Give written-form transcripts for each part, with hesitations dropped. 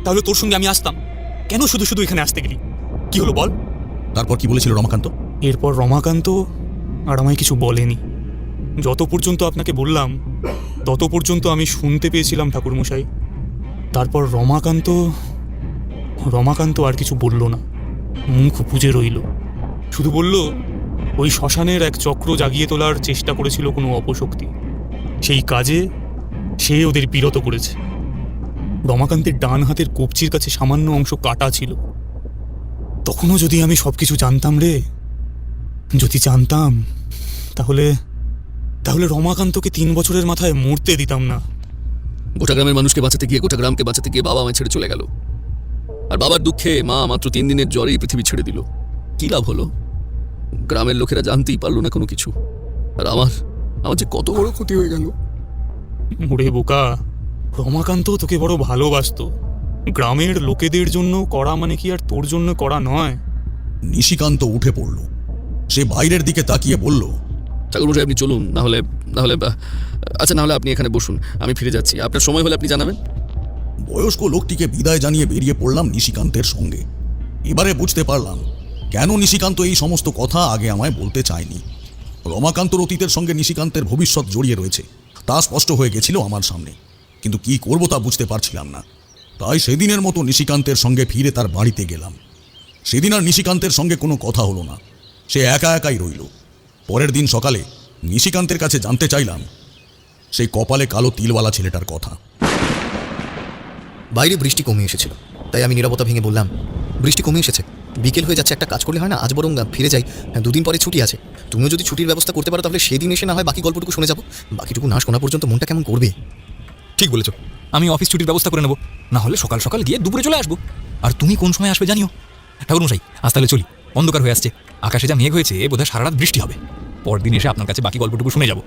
তাহলে তোর সঙ্গে আমি আসতাম। কেন শুধু শুধু এখানে আসতে গেলি? কি হলো বল? তারপর কি বলেছিল রমাকান্ত? এরপর রমাকান্ত আর আমায় কিছু বলেনি। যত পর্যন্ত আপনাকে বললাম তত পর্যন্ত আমি শুনতে পেয়েছিলাম ঠাকুরমশাই। তারপর রমাকান্ত আর কিছু বলল না, মুখ বুজে রইল। শুধু বলল ওই শ্মশানের এক চক্র জাগিয়ে তোলার চেষ্টা করেছিল কোনো অপশক্তি, সেই কাজে সে ওদের বিরত করেছে। রমাকান্তের ডান হাতের কবজির কাছে সামান্য অংশ কাটা ছিল। তখনও যদি আমি সবকিছু জানতাম রে, যদি জানতাম, তাহলে রমাকান্তকে 3 বছরের মাথায় মরতে দিতাম না। গোটা গ্রামের মানুষকে বাঁচাতে গিয়ে, গোটা গ্রামকে বাঁচাতে গিয়ে বাবা আমায় ছেড়ে চলে গেল। আর বাবার দুঃখে মা মাত্র 3 দিনের জ্বরেই পৃথিবী ছেড়ে দিল। কি লাভ হলো? গ্রামের লোকেরা জানতেই পারলো না কোনো কিছু। আর আমার যে কত বড় ক্ষতি হয়ে গেল। ওরে বোকা, রমাকান্ত তোকে বড় ভালোবাসতো। গ্রামের লোকেদের জন্য করা মানে কি আর তোর জন্য করা নয়? নিশিকান্ত উঠে পড়ল। সে বাইরের দিকে তাকিয়ে বলল, ঠাকুরমশাই আপনি চলুন, না হলে আপনি এখানে বসুন, আমি ফিরে যাচ্ছি। আপনার সময় হলে আপনি জানাবেন। বয়স্ক লোকটিকে বিদায় জানিয়ে বেরিয়ে পড়লাম নিশিকান্তের সঙ্গে। এবারে বুঝতে পারলাম কেন নিশিকান্ত এই সমস্ত কথা আগে আমায় বলতে চায়নি। রমাকান্তর অতীতের সঙ্গে নিশিকান্তের ভবিষ্যৎ জড়িয়ে রয়েছে, তা স্পষ্ট হয়ে গেছিল আমার সামনে। কিন্তু কি করব তা বুঝতে পারছিলাম না। তাই সেদিনের মতো নিশিকান্তের সঙ্গে ফিরে তার বাড়িতে গেলাম। সেদিন আর নিশিকান্তের সঙ্গে কোনো কথা হলো না, সে একা একাই রইল। পরের দিন সকালে নিশিকান্তের কাছে জানতে চাইলাম সেই কপালে কালো তিলওয়ালা ছেলেটার কথা। বাইরে বৃষ্টি কমে এসেছিল, তাই আমি নীরবতা ভেঙে বললাম, বৃষ্টি কমে এসেছে, বিকেল হয়ে যাচ্ছে, একটা কাজ করলে হয় না? আজ বরং ফিরে যাই, 2 দিন পরে ছুটি আছে। তুমিও যদি ছুটির ব্যবস্থা করতে পারো তাহলে সেদিন এসে না হয় বাকি গল্পটুকু শুনে যাবো। বাকিটুকু না শোনা পর্যন্ত মনটা কেমন করবে। ঠিক বলেছ, আমি অফিস ছুটির ব্যবস্থা করে নেব, না হলে সকাল সকাল গিয়ে দুপুরে চলে আসবো। আর তুমি কোন সময় আসবে জানিও। ঠাকুরমশাই আজ তাহলে চলি, অন্ধকার হয়ে আসছে, আকাশে যা মেঘ হয়েছে বোধহয় সারা রাত বৃষ্টি হবে। পরদিন এসে আপনার কাছে বাকি গল্পটুকু শুনে যাব।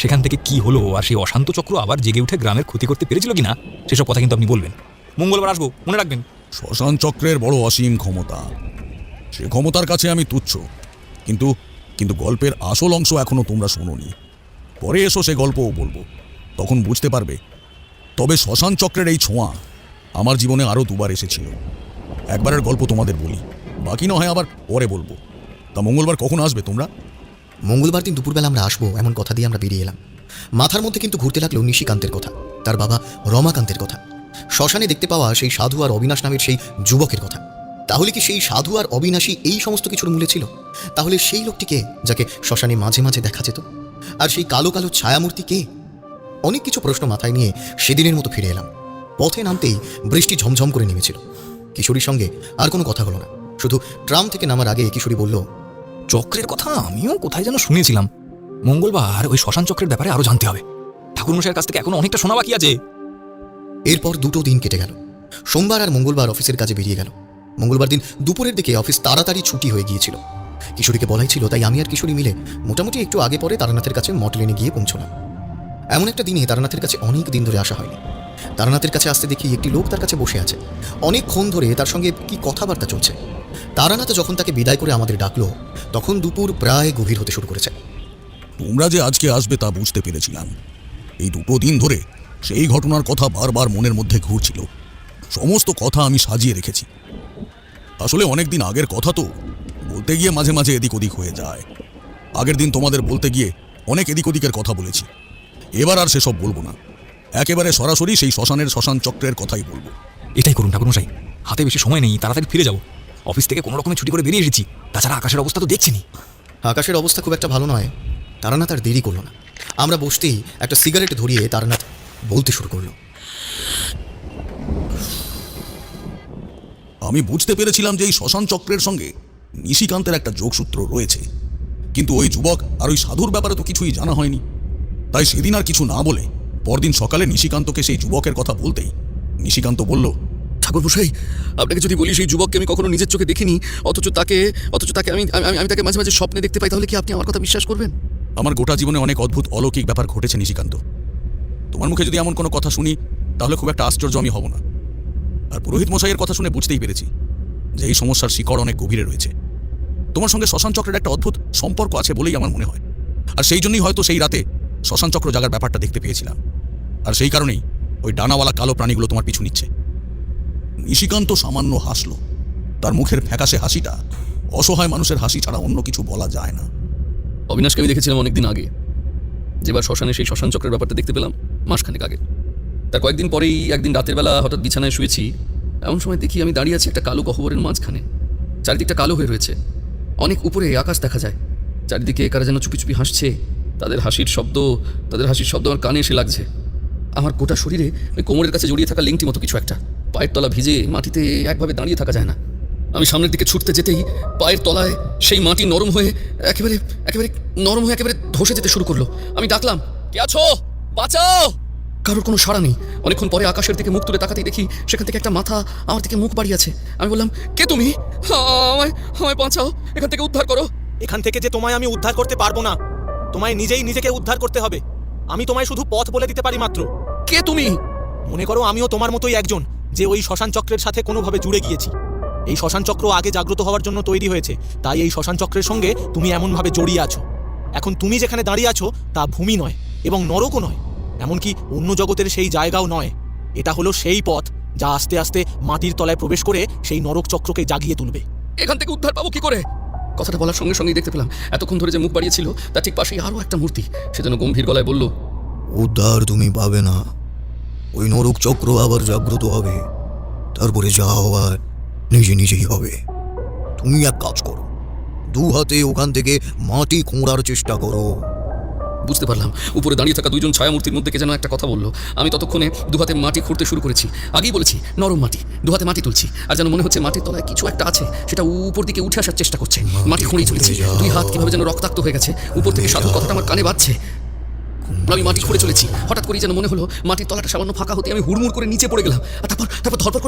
সেখান থেকে কি হলো আর সেই অশান্ত চক্র আবার জেগে উঠে গ্রামের ক্ষতি করতে পেরেছিল কিনা সেসব কথা কিন্তু আপনি বলবেন। মঙ্গলবার আসবো, মনে রাখবেন। শ্মশান চক্রের বড় অসীম ক্ষমতা, সে ক্ষমতার কাছে আমি তুচ্ছ। কিন্তু কিন্তু গল্পের আসল অংশ এখনো তোমরা শোনোনি। পরে এসো, সে গল্পও বলবো, তখন বুঝতে পারবে। তবে শ্মশান চক্রের এই ছোঁয়া আমার জীবনে আরও 2বার এসেছিল। একবারের গল্প তোমাদের বলি, বাকি না হয় আবার পরে বলবো। তা মঙ্গলবার কখন আসবে তোমরা? মঙ্গলবার দিন দুপুরবেলা আমরা আসবো এমন কথা দিয়ে আমরা বেরিয়ে এলাম। মাথার মধ্যে কিন্তু ঘুরতে লাগলো নিশিকান্তের কথা, তার বাবা রমাকান্তের কথা, শ্মশানে দেখতে পাওয়া সেই সাধু আর অবিনাশ নামের সেই যুবকের কথা। তাহলে কি সেই সাধু আর অবিনাশী এই সমস্ত কিছুর মূলে ছিল? তাহলে সেই লোকটিকে যাকে শ্মশানে মাঝে মাঝে দেখা যেত, আর সেই কালো কালো ছায়ামূর্তি কে? অনেক কিছু প্রশ্ন মাথায় নিয়ে সেদিনের মতো ফিরে এলাম। পথে নামতেই বৃষ্টি ঝমঝম করে নেমেছিল। কিশোরীর সঙ্গে আর কোনো কথা হলো না, শুধু ট্রাম থেকে নামার আগে কিশোরী বলল, চক্রের কথা আমিও কোথায় যেন শুনেছিলাম। মঙ্গলবার ওই শ্মশান চক্রের ব্যাপারে আরো জানতে হবে। ঠাকুরমশাইয়ের কাছ থেকে এখনো অনেকটা শোনা বাকি আছে। এরপর 2টো দিন কেটে গেল। সোমবার আর মঙ্গলবার অফিসের কাজে বেরিয়ে গেল। মঙ্গলবার দিন দুপুরের দিকে অফিস তাড়াতাড়ি ছুটি হয়ে গিয়েছিল। কিশোরীকে বলাই ছিল, তাই আমি আর কিশোরী মিলে মোটামুটি একটু আগে পরে তারানাথের কাছে মটলেনে গিয়ে পৌঁছলাম। এমন একটা দিনে তারানাথের কাছে অনেক দিন ধরে আসা হয়নি। তারানাথের কাছে আসতে দেখি একটি লোক তার কাছে বসে আছে। অনেকক্ষণ ধরে তার সঙ্গে কি কথাবার্তা চলছে। তারানাথ যখন তাকে বিদায় করে আমাদের ডাকলো, তখন দুপুর প্রায় গভীর হতে শুরু করেছে। তোমরা যে আজকে আসবে তা বুঝতে পেরেছিলাম। এই 2টো দিন ধরে সেই ঘটনার কথা বারবার মনের মধ্যে ঘুরছিল। সমস্ত কথা আমি সাজিয়ে রেখেছি। আসলে অনেক দিন আগের কথা তো, বলতে গিয়ে মাঝে মাঝে এদিক ওদিক হয়ে যায়। আগের দিন তোমাদের বলতে গিয়ে অনেক এদিক ওদিকের কথা বলেছি। এবার আর সেসব বলবো না, একেবারে সরাসরি সেই শ্মশান চক্রের কথাই বলবো। এটাই করুন ঠাকুরমশাই, হাতে বেশি সময় নেই, তাড়াতাড়ি ফিরে যাব। অফিস থেকে কোনো রকমের ছুটি করে বেরিয়ে এসেছি, তাছাড়া আকাশের অবস্থা তো দেখছিনি। আকাশের অবস্থা খুব একটা ভালো নয়। তারানাথ আর দেরি করলো না। আমরা বসতেই একটা সিগারেট ধরিয়ে তারানাথ বলতে শুরু করলো, আমি বুঝতে পেরেছিলাম যে এই শ্মশান চক্রের সঙ্গে নিশিকান্তের একটা যোগসূত্র রয়েছে। কিন্তু ওই যুবক আর ওই সাধুর ব্যাপারে তো কিছুই জানা হয়নি। তাই সেদিন আর কিছু না বলে পরদিন সকালে নিশিকান্তকে সেই যুবকের কথা বলতেই নিশিকান্ত বলল, ঠাকুরমশাই আপনাকে যদি বলি সেই যুবককে আমি কখনো নিজের চোখে দেখিনি, অথচ তাকে আমি তাকে মাঝে মাঝে স্বপ্নে দেখতে পাই, তাহলে কি আপনি আমার কথা বিশ্বাস করবেন? আমার গোটা জীবনে অনেক অদ্ভুত অলৌকিক ব্যাপার ঘটেছে নিশিকান্ত। তোমার মুখে যদি এমন কোনো কথা শুনি তাহলে খুব একটা আশ্চর্য আমি হব না। আর পুরোহিত মশাইয়ের কথা শুনে বুঝতেই পেরেছি যে এই সমস্যার শিকড় অনেক গভীরে রয়েছে। তোমার সঙ্গে শ্মশান চক্রের একটা অদ্ভুত সম্পর্ক আছে বলেই আমার মনে হয়। আর সেই জন্যই হয়তো সেই রাতে শ্মশান চক্র জাগার ব্যাপারটা দেখতে পেয়েছিলাম। আর সেই কারণেই ওই ডানাওয়ালা কালো প্রাণীগুলো তোমার পিছু নিচ্ছে। নিশিকান্ত সামান্য হাসল। তার মুখের ফ্যাকাশে হাসিটা অসহায় মানুষের হাসি ছাড়া অন্য কিছু বলা যায় না। অবিনাশকে আমি দেখেছিলাম অনেকদিন আগে, যেবার শ্মশানে সেই শ্মশান চক্রের ব্যাপারটা দেখতে পেলাম মাসখানেক আগে। তার কয়েকদিন পরেই একদিন রাতের বেলা হঠাৎ বিছানায় শুয়েছি, এমন সময় দেখি আমি দাঁড়িয়ে আছি একটা কালো গহ্বরের মাঝখানে। চারিদিকটা কালো হয়ে রয়েছে, অনেক উপরে আকাশ দেখা যায়। চারিদিকে কারা যেন চুপি চুপি হাসছে, তাদের হাসির শব্দ আমার কানে এসে লাগছে। আমার গোটা শরীরে ওই কোমরের কাছে জড়িয়ে থাকা লিংটি মতো কিছু একটা, পায়ের তলা ভিজে মাটিতে একভাবে দাঁড়িয়ে থাকা যায় না। আমি সামনের দিকে ছুটতে যেতেই পায়ের তলায় সেই মাটি নরম হয়ে একেবারে একেবারে ধসে যেতে শুরু করলো। আমি ডাকলাম, কে আছো, বাঁচাও! কারোর কোনো সাড়া নেই। অনেকক্ষণ পরে আকাশের দিকে মুখ তুলে তাকাতেই দেখি সেখান থেকে একটা মাথা আমার দিকে মুখ বাড়িয়ে আছে। আমি বললাম, কে তুমি? আমায় বাঁচাও, এখান থেকে উদ্ধার করো। এখান থেকে যে তোমায় আমি উদ্ধার করতে পারবো না, তোমায় নিজেই নিজেকে উদ্ধার করতে হবে। আমি তোমায় শুধু পথ বলে দিতে পারি মাত্র। কে তুমি? মনে করো আমিও তোমার মতোই একজন, যে ওই শ্মশান চক্রের সাথে কোনোভাবে জুড়ে গিয়েছি। এই শ্মশান চক্র আগে জাগ্রত হওয়ার জন্য তৈরি হয়েছে, তাই এই শ্মশান চক্রের সঙ্গে তুমি এমনভাবে জড়িয়ে আছো। এখন তুমি যেখানে দাঁড়িয়ে আছো তা ভূমি নয় এবং নরকও নয়, এমনকি অন্য জগতের সেই জায়গাও নয়। এটা হলো সেই পথ যা আস্তে আস্তে মাটির তলায় প্রবেশ করে সেই নরক চক্রকে জাগিয়ে তুলবে। এখান থেকে উদ্ধার পাবো কি করে? কথাটা বলার সঙ্গে সঙ্গেই দেখতে পেলাম এতক্ষণ ধরে যে মুখ বাড়িয়েছিল তার ঠিক পাশেই আরও একটা মূর্তি। সে যেন গম্ভীর গলায় বলল, উদ্ধার তুমি পাবে না, ওই নরক চক্র আবার জাগ্রত হবে, তারপরে যা হওয়ার নিজেই হবে। তুমি এক কাজ করো, দু হাতে ওখান থেকে মাটি খোঁড়ার চেষ্টা করো। বুঝতে পারলাম উপরে দাঁড়িয়ে থাকা দুইজন ছায়ামূর্তির মধ্যে কে যেন একটা কথা বললো। আমি ততক্ষণে দুহাতে মাটি খুঁড়তে শুরু করেছি। আগেই বলেছি নরম মাটি, দুহাতে মাটি তুলছি, আর যেন মনে হচ্ছে মাটির তলায় কিছু একটা আছে, সেটা উপর দিকে উঠে আসার চেষ্টা করছে। মাটি খুঁড়েই চলেছি, দুই হাত কিভাবে যেন রক্তাক্ত হয়ে গেছে। উপর থেকে সাধুর কথাটা আমার কানে বাজছে। আমি মাটি খুঁড়ে চলেছি, হঠাৎ করেই যেন মনে হলো মাটির তলাটা সামান্য ফাঁকা হতে আমি হুড়মুড় করে নিচে পড়ে গেলাম। আর তারপর ধরপর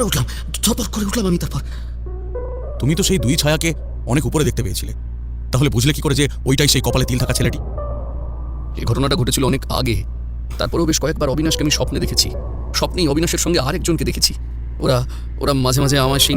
করে উঠলাম আমি। তারপর তুমি তো সেই দুই ছায়াকে অনেক উপরে দেখতে পেয়েছিলে, তাহলে বুঝলে কি করে যে ওইটাই সেই কপালে তিল থাকা ছেলেটি? এই ঘটনাটা ঘটেছিল অনেক আগে। তারপরেও বেশ কয়েকবার অবিনাশকে আমি স্বপ্নে দেখেছি। স্বপ্নেই অবিনাশের সঙ্গে আরেকজনকে দেখেছি। ওরা মাঝে মাঝে আমার সেই